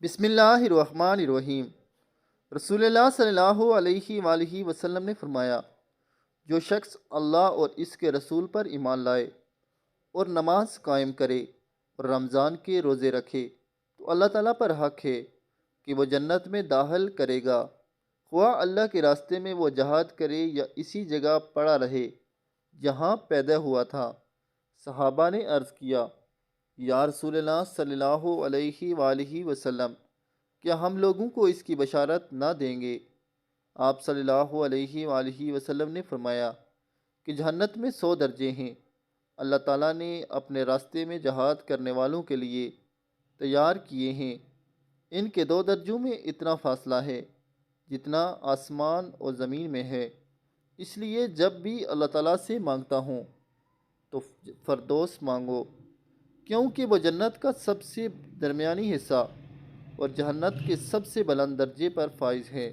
بسم اللہ الرحمن الرحیم۔ رسول اللہ صلی اللہ علیہ وآلہ وسلم نے فرمایا، جو شخص اللہ اور اس کے رسول پر ایمان لائے اور نماز قائم کرے اور رمضان کے روزے رکھے تو اللہ تعالیٰ پر حق ہے کہ وہ جنت میں داخل کرے گا، خواہ اللہ کے راستے میں وہ جہاد کرے یا اسی جگہ پڑا رہے جہاں پیدا ہوا تھا۔ صحابہ نے عرض کیا، یا رسول اللہ صلی اللہ علیہ وآلہ وسلم، کیا ہم لوگوں کو اس کی بشارت نہ دیں گے؟ آپ صلی اللہ علیہ وآلہ وسلم نے فرمایا کہ جنت میں 100 درجے ہیں۔ اللہ تعالیٰ نے اپنے راستے میں جہاد کرنے والوں کے لیے تیار کیے ہیں۔ ان کے 2 درجوں میں اتنا فاصلہ ہے جتنا آسمان اور زمین میں ہے۔ اس لیے جب بھی اللہ تعالیٰ سے مانگتا ہوں تو فردوس مانگو، کیونکہ وہ جنت کا سب سے درمیانی حصہ اور جہنت کے سب سے بلند درجے پر فائز ہے۔